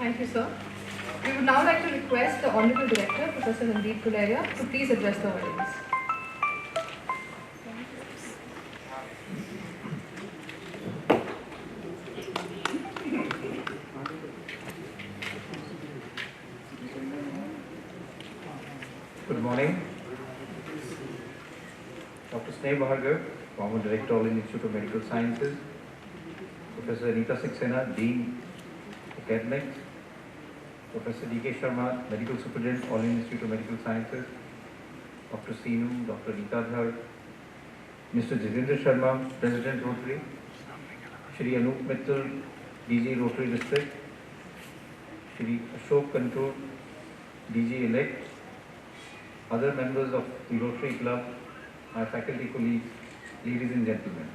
Thank you, sir. We would now like to request the Honorable Director, Professor Randeep Guleria, to please address the audience. Good morning. Dr. Sneh Bhargav, former Director, All India Institute of Medical Sciences, Professor Anita Saxena, Dean, Academics, Professor D.K. Sharma, Medical Superintendent, All India Institute of Medical Sciences, Dr. Seenu, Dr. Rita Dhar, Mr. Jitendra Sharma, President Rotary, Shri Anup Mittal, DG Rotary District, Shri Ashok Kantur, DG-elect, other members of the Rotary Club, my faculty colleagues, ladies and gentlemen.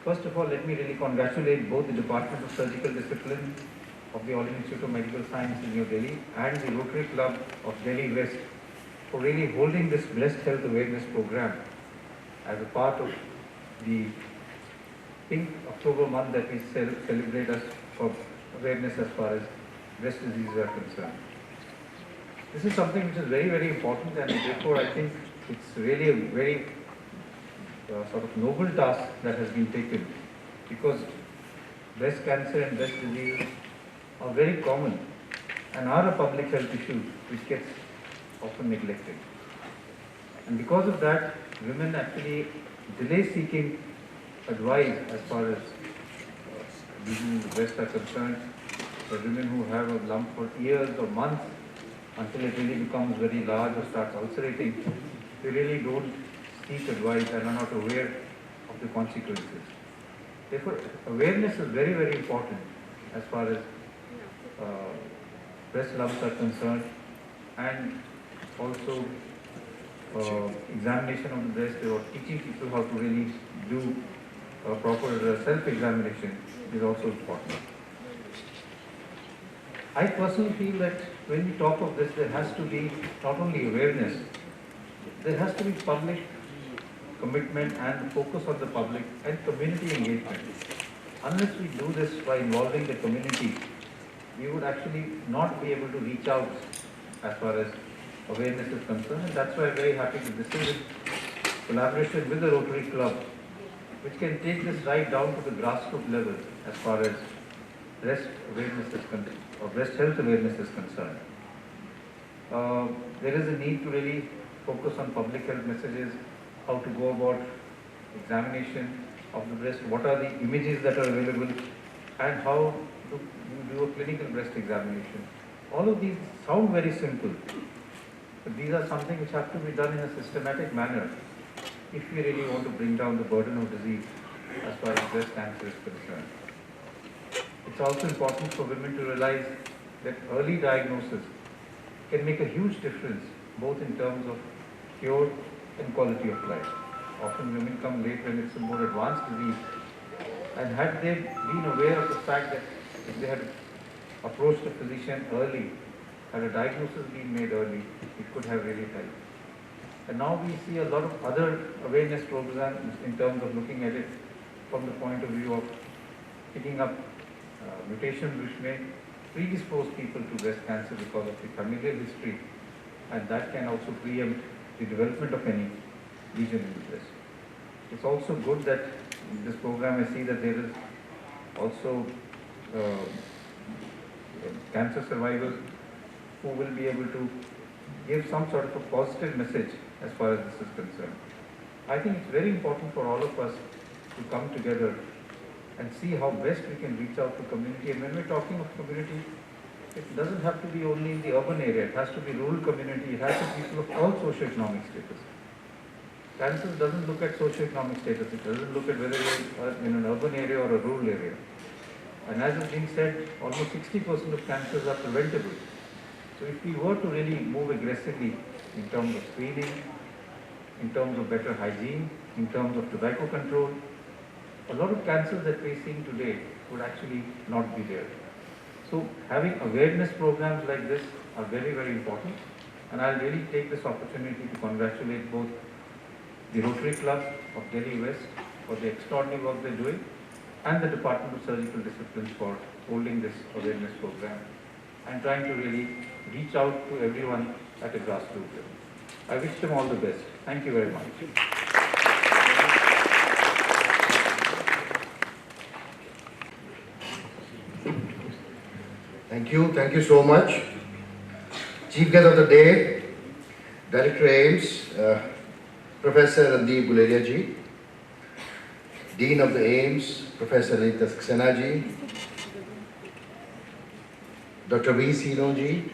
First of all, let me really congratulate both the Department of Surgical Discipline of the All India Institute of Medical Science in New Delhi and the Rotary Club of Delhi West for really holding this breast health awareness program as a part of the Pink October month that we celebrate as for awareness as far as breast diseases are concerned. This is something which is very, very important, and therefore I think it's really a very sort of noble task that has been taken, because breast cancer and breast disease are very common and are a public health issue which gets often neglected. And because of that, women actually delay seeking advice as far as diseases of the breast are concerned. The women who have a lump for years or months until it really becomes very large or starts ulcerating, they really don't seek advice and are not aware of the consequences. Therefore, awareness is very, very important as far as breast lumps are concerned, and also examination of the breast or teaching people how to really do proper self-examination is also important. I personally feel that when we talk of this, there has to be not only awareness, there has to be public commitment and focus on the public and community engagement. Unless we do this by involving the community, we would actually not be able to reach out as far as awareness is concerned. And that's why I'm very happy that this is in collaboration with the Rotary Club, which can take this right down to the grassroots level as far as breast awareness is concerned, or breast health awareness is concerned. There is a need to really focus on public health messages, how to go about examination of the breast, what are the images that are available, and how to do a clinical breast examination. All of these sound very simple, but these are something which have to be done in a systematic manner if we really want to bring down the burden of disease as far as breast cancer is concerned. It's also important for women to realize that early diagnosis can make a huge difference both in terms of cure and quality of life. Often women come late when it's a more advanced disease, and had they been aware of the fact that if they had approached a physician early, had a diagnosis been made early, it could have really helped. And now we see a lot of other awareness programs in terms of looking at it from the point of view of picking up mutations which may predispose people to breast cancer because of the familial history, and that can also preempt the development of any lesion in the breast. It's also good that in this program I see that there is also cancer survivors who will be able to give some sort of a positive message as far as this is concerned. I think it's very important for all of us to come together and see how best we can reach out to community. And when we're talking of community, it doesn't have to be only in the urban area, it has to be rural community, it has to be people of all socio-economic status. Cancer doesn't look at socio-economic status, it doesn't look at whether you're in an urban area or a rural area. And as has been said, almost 60% of cancers are preventable. So if we were to really move aggressively in terms of screening, in terms of better hygiene, in terms of tobacco control, a lot of cancers that we're seeing today would actually not be there. So having awareness programs like this are very, very important. And I'll really take this opportunity to congratulate both the Rotary Club of Delhi West for the extraordinary work they're doing, and the Department of Surgical Disciplines for holding this awareness program and trying to really reach out to everyone at a grassroots level. I wish them all the best. Thank you very much. Thank you so much. Chief Guest of the Day, Director AIIMS, Professor Randeep Guleria ji, Dean of the AIIMS, Professor Anita Saxena ji, Dr. V. Sino ji,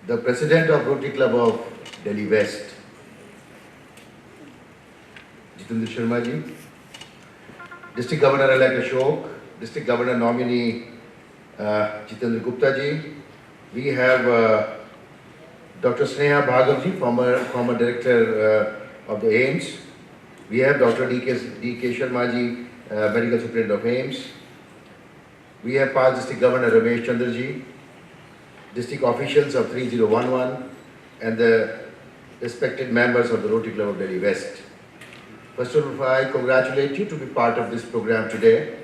the President of Rotary Club of Delhi West, Jitendra Sharma ji, District Governor-elect Ashok, District Governor nominee Jitendra Gupta ji. We have Dr. Sneha Bhargav ji, former Director of the AIIMS. We have Dr. D.K. Sharma ji, Medical Superintendent of AIIMS. We have past District Governor Ramesh Chandra ji, district officials of 3011, and the respected members of the Rotary Club of Delhi West. First of all, I congratulate you to be part of this program today,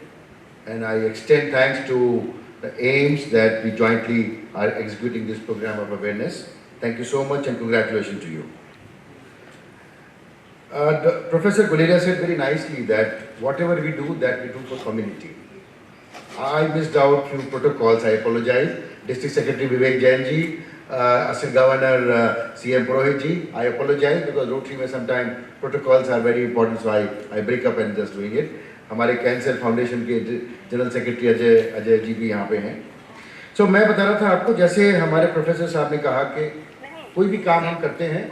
and I extend thanks to the AIIMS that we jointly are executing this program of awareness. Thank you so much and congratulations to you. Professor Guleria said very nicely that whatever we do, that we do for community. I missed out few protocols, I apologize. District Secretary Vivek Jain ji, Assistant Governor CM Purohit ji, I apologize because Rotary में sometimes protocols are very important, so I break up and just doing it. हमारे cancer foundation के general secretary Ajay ji भी यहाँ पे हैं. So मैं बता रहा था आपको, जैसे हमारे प्रोफेसर साहब ने कहा कि कोई भी काम हम करते हैं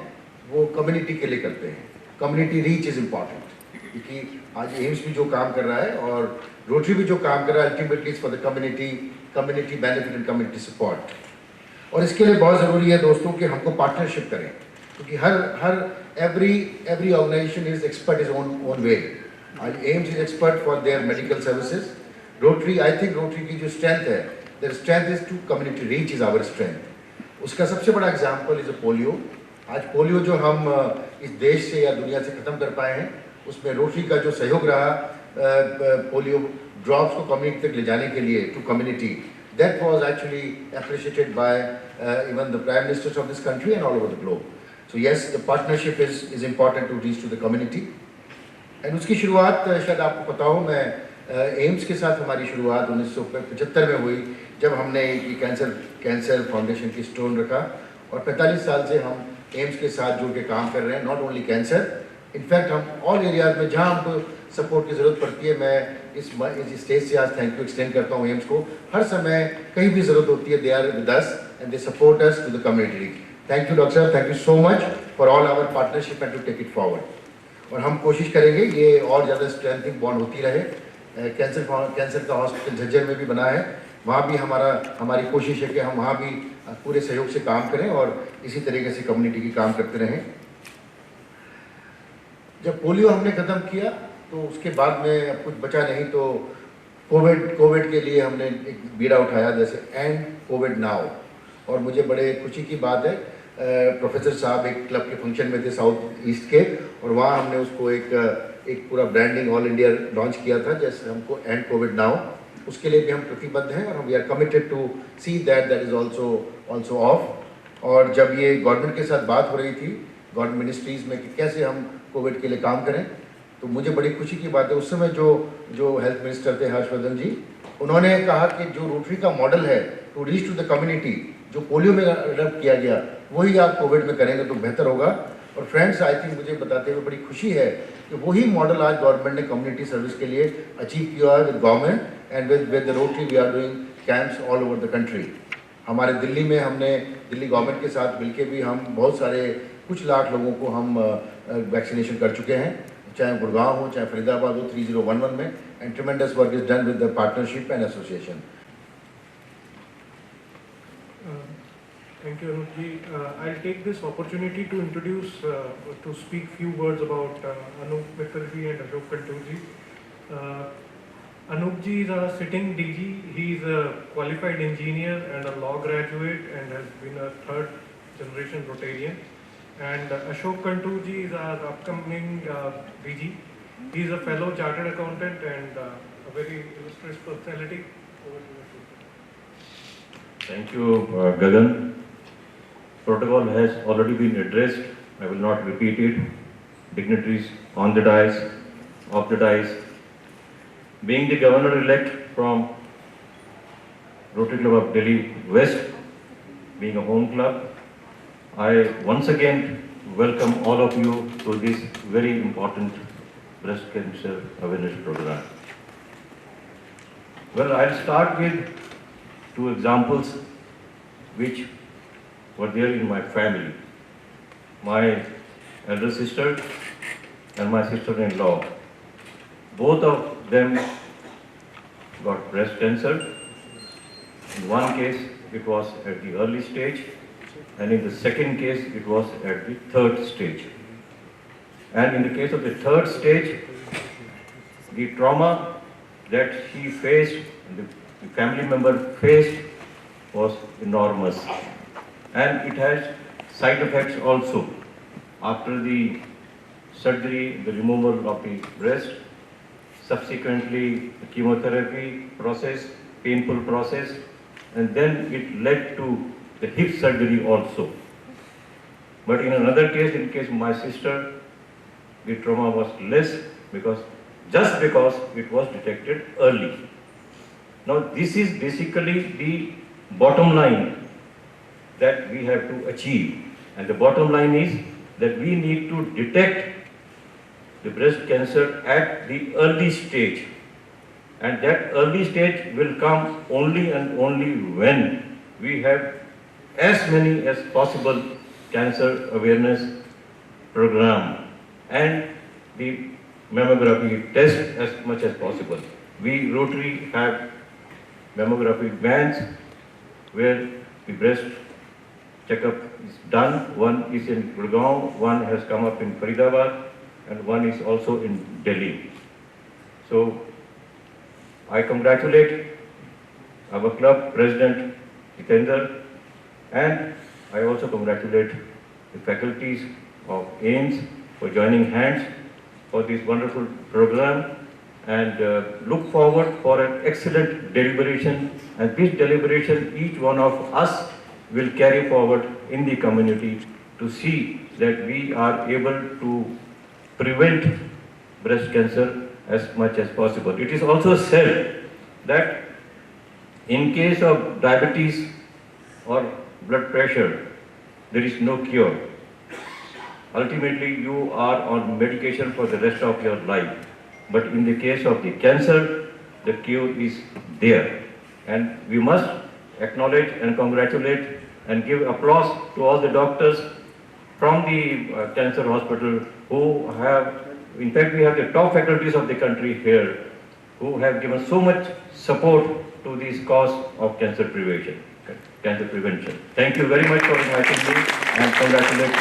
वो कम्युनिटी के लिए करते हैं. कम्युनिटी रीच इज़ इम्पॉर्टेंट, क्योंकि आज एम्स भी जो काम कर रहा है और रोटरी भी जो काम कर रहा है, ultimately is for the community benefit and community support. और इसके लिए बहुत ज़रूरी है दोस्तों कि हमको पार्टनरशिप करें, क्योंकि every organisation is expert is own way. आज AIIMS is expert for their medical services. Rotary, I think Rotary की जो स्ट्रेंथ है, their strength is to community reach is our strength. उसका सबसे बड़ा एग्जाम्पल इज अ पोलियो. आज polio जो हम इस देश से या दुनिया से ख़त्म कर पाए हैं, उसमें रोटरी का जो सहयोग रहा पोलियो ड्रॉप्स को कम्युनिटी तक ले जाने के लिए, to community, that was actually appreciated by even the prime ministers of this country and all over the globe. So yes, the partnership is important to reach to the community. And उसकी शुरुआत शायद आपको पता हो, मैं AIIMS के साथ हमारी शुरुआत 1975 में हुई, जब हमने ये कैंसर फाउंडेशन की स्टोन रखा, और 45 साल से हम एम्स के साथ जुड़ के काम कर रहे हैं. नॉट ओनली कैंसर, इनफैक्ट हम ऑल एरियाज में जहां हमको सपोर्ट की ज़रूरत पड़ती है, मैं इस स्टेज से आज थैंक यू एक्सटेंड करता हूं एम्स को. हर समय कहीं भी ज़रूरत होती है, they are with us and they support us to the community. Thank you doctor साहब, thank you so much for all our partnership and to take it forward. और हम कोशिश करेंगे ये और ज़्यादा स्ट्रेंथिंग बॉन्ड होती रहे. कैंसर का हॉस्पिटल झज्जर में भी बना है, वहाँ भी हमारी कोशिश है कि हम वहाँ भी पूरे सहयोग से काम करें और इसी तरीके से कम्युनिटी की काम करते रहें. जब पोलियो हमने ख़त्म किया तो उसके बाद में अब कुछ बचा नहीं, तो कोविड के लिए हमने एक बीड़ा उठाया, जैसे एंड कोविड नाउ. और मुझे बड़े खुशी की बात है, प्रोफेसर साहब एक क्लब के फंक्शन में थे साउथ ईस्ट के, और वहाँ हमने उसको एक पूरा ब्रांडिंग ऑल इंडिया लॉन्च किया था, जैसे हमको एंड कोविड नाउ. उसके लिए भी हम प्रतिबद्ध हैं और हम we are committed to see that is also off. और जब ये गवर्नमेंट के साथ बात हो रही थी, गवर्नमेंट मिनिस्ट्रीज़ में, कि कैसे हम कोविड के लिए काम करें, तो मुझे बड़ी खुशी की बात है, उस समय जो हेल्थ मिनिस्टर थे हर्षवर्धन जी, उन्होंने कहा कि जो रोटरी का मॉडल है to reach to the community, जो पोलियो में अडॉप्ट किया गया, वही आप कोविड में करेंगे तो बेहतर होगा. और फ्रेंड्स, आई थिंक मुझे बताते हुए बड़ी खुशी है कि वही मॉडल आज गवर्नमेंट ने कम्युनिटी सर्विस के लिए अचीव किया है with government and with the Rotary we are doing camps all over the country. हमारे दिल्ली में हमने दिल्ली गवर्नमेंट के साथ मिलके भी हम बहुत सारे कुछ लाख लोगों को हम वैक्सीनेशन कर चुके हैं, चाहे गुड़गांव हो, चाहे फरीदाबाद हो, 3011 में. And tremendous work is done with the partnership and association. Thank you, Anup ji. I'll take this opportunity to introduce, to speak few words about Anup Mittal ji and Ashok Kantur ji. Anup ji is a sitting DG. He is a qualified engineer and a law graduate and has been a third generation Rotarian. And Ashok Kantur ji is our upcoming DG. He is a fellow chartered accountant and a very illustrious personality. Over to you, Ashok. Thank you, Gagan. Protocol has already been addressed. I will not repeat it. Dignitaries on the dais, off the dais. Being the governor-elect from Rotary Club of Delhi West, being a home club, I once again welcome all of you to this very important breast cancer awareness program. Well, I'll start with two examples which were there in my family. My elder sister and my sister-in-law, both of them got breast cancer. In one case, it was at the early stage, and in the second case, it was at the third stage. And in the case of the third stage, the trauma that she faced, the family member faced, was enormous. And it has side effects also. After the surgery, the removal of the breast, subsequently the chemotherapy process, painful process, and then it led to the hip surgery also. But in another case, in case of my sister, the trauma was less just because it was detected early. Now this is basically the bottom line that we have to achieve. And the bottom line is that we need to detect the breast cancer at the early stage. And that early stage will come only and only when we have as many as possible cancer awareness program and the mammography test as much as possible. We Rotary have mammography vans where the breast checkup is done. One is in Gurgaon, one has come up in Faridabad, and one is also in Delhi. So I congratulate our club president Hitendra, and I also congratulate the faculties of AIMS for joining hands for this wonderful program, and look forward for an excellent deliberation. And this deliberation, each one of us will carry forward in the community to see that we are able to prevent breast cancer as much as possible. It is also said that in case of diabetes or blood pressure, there is no cure. Ultimately, you are on medication for the rest of your life. But in the case of the cancer, the cure is there. And we must acknowledge and congratulate and give applause to all the doctors from the cancer hospital who have, in fact, we have the top faculties of the country here who have given so much support to this cause of cancer prevention. Thank you very much for inviting me, and congratulations.